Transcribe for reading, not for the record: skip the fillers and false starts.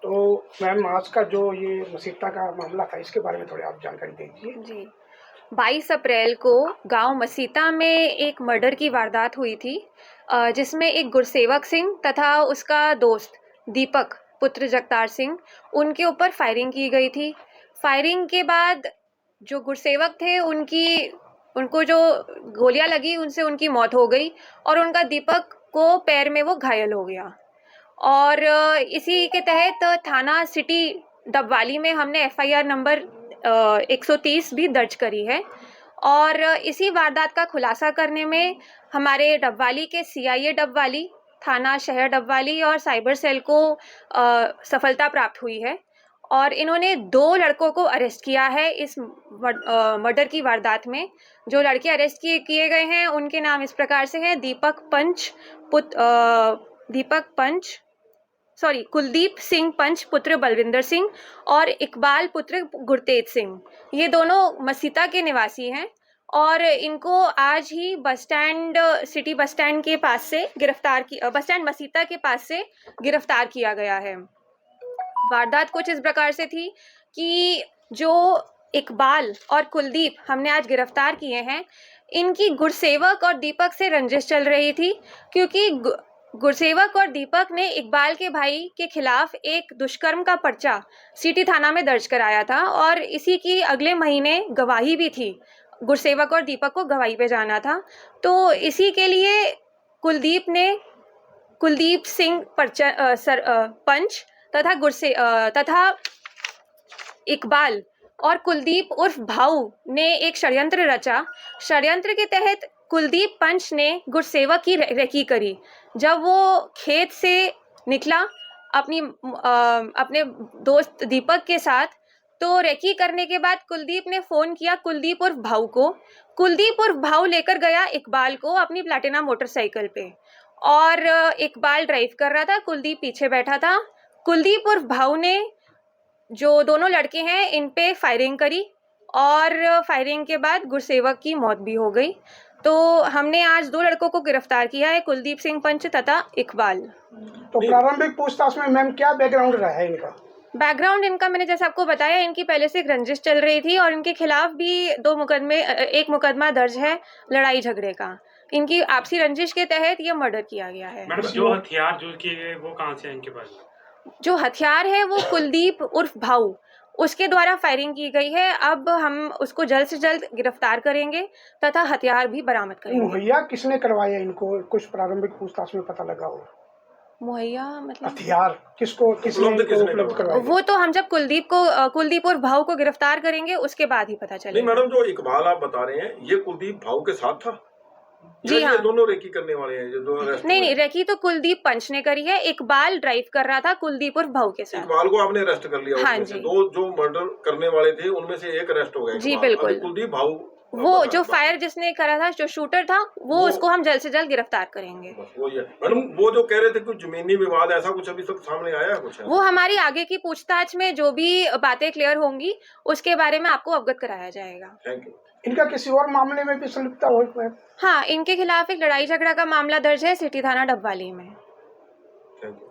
तो मैम आज का जो ये मसीता का मामला था इसके बारे में थोड़ी आप जानकारी दीजिए। जी, 22 अप्रैल को गांव मसीता में एक मर्डर की वारदात हुई थी, जिसमें एक गुरसेवक सिंह तथा उसका दोस्त दीपक पुत्र जगतार सिंह, उनके ऊपर फायरिंग की गई थी। फायरिंग के बाद जो गुरसेवक थे उनको जो गोलियां लगी उनसे उनकी मौत हो गई और उनका दीपक को पैर में वो घायल हो गया। और इसी के तहत थाना सिटी डबवाली में हमने एफआईआर नंबर 130 भी दर्ज करी है। और इसी वारदात का खुलासा करने में हमारे डबवाली के सीआईए डबवाली, थाना शहर डबवाली और साइबर सेल को सफलता प्राप्त हुई है और इन्होंने 2 लड़कों को अरेस्ट किया है इस मर्डर की वारदात में। जो लड़के अरेस्ट किए गए हैं उनके नाम इस प्रकार से हैं: कुलदीप सिंह पंच पुत्र बलविंदर सिंह और इकबाल पुत्र गुरतेज सिंह। ये दोनों मसीता के निवासी हैं और इनको आज ही सिटी बस स्टैंड के पास से बस स्टैंड मसीता के पास से गिरफ्तार किया गया है। वारदात कुछ इस प्रकार से थी कि जो इकबाल और कुलदीप हमने आज गिरफ्तार किए हैं, इनकी गुरसेवक और दीपक से रंजिश चल रही थी, क्योंकि गुरसेवक और दीपक ने इकबाल के भाई के खिलाफ एक दुष्कर्म का पर्चा सिटी थाना में दर्ज कराया था और इसी की अगले महीने गवाही भी थी। गुरसेवक और दीपक को गवाही पे जाना था, तो इसी के लिए कुलदीप सिंह पंच तथा इकबाल और कुलदीप उर्फ भाऊ ने एक षड्यंत्र रचा। षड्यंत्र के तहत कुलदीप पंच ने गुरसेवक की रेकी करी। जब वो खेत से निकला अपने दोस्त दीपक के साथ, तो रेकी करने के बाद कुलदीप ने फ़ोन किया कुलदीप उर्फ भाऊ को। कुलदीप उर्फ भाऊ लेकर गया इकबाल को अपनी प्लाटिना मोटरसाइकिल पे और इकबाल ड्राइव कर रहा था, कुलदीप पीछे बैठा था। कुलदीप उर्फ भाऊ ने जो दोनों लड़के हैं इन पे फायरिंग करी और फायरिंग के बाद गुरसेवक की मौत भी हो गई। तो हमने आज 2 लड़कों को गिरफ्तार किया है, कुलदीप सिंह पंच तथा इकबाल। तो प्रारंभिक पूछताछ में मैम क्या बैकग्राउंड रहा है इनका? बैकग्राउंड इनका मैंने जैसे आपको बताया, इनकी पहले से एक रंजिश चल रही थी और इनके खिलाफ भी एक मुकदमा दर्ज है लड़ाई झगड़े का। इनकी आपसी रंजिश के तहत ये मर्डर किया गया है। मैडम, जो हथियार यूज किए गए वो कहाँ से है इनके पास? जो हथियार है वो कुलदीप उर्फ भाऊ उसके द्वारा फायरिंग की गई है। अब हम उसको जल्द से जल्द गिरफ्तार करेंगे तथा हथियार भी बरामद करेंगे। मुहैया किसने करवाया इनको? कुछ प्रारंभिक पूछताछ में पता लगा हो? मुहैया मतलब हथियार किसने उपलब्ध करवाया? वो तो हम जब कुलदीप और भाऊ को गिरफ्तार करेंगे उसके बाद ही पता चलेगा। नहीं मैडम, जो इकबाल आप बता रहे हैं ये कुलदीप भाऊ के साथ था? जी हाँ, ये दोनों रेकी करने वाले हैं जो अरेस्ट? नहीं, रेकी तो कुलदीप पंच ने करी है। इकबाल ड्राइव कर रहा था कुलदीप और भाऊ के साथ। इकबाल को आपने अरेस्ट कर लिया? हाँ जी। 2 जो मर्डर करने वाले थे उनमें से एक अरेस्ट हो गया। जी बिल्कुल। कुलदीप भाऊ वो जो फायर जिसने करा था, जो शूटर था, वो उसको हम जल्द से जल्द गिरफ्तार करेंगे। वो ये मैडम, वो जो कह रहे थे कुछ जमीनी विवाद ऐसा कुछ अभी तक सामने आया है कुछ? वो हमारी आगे की पूछताछ में जो भी बातें क्लियर होंगी उसके बारे में आपको अवगत कराया जाएगा। Thank you. इनका किसी और मामले में भी संलिप्तता हो? हाँ, इनके खिलाफ एक लड़ाई झगड़ा का मामला दर्ज है सिटी थाना डबवाली में। Thank you.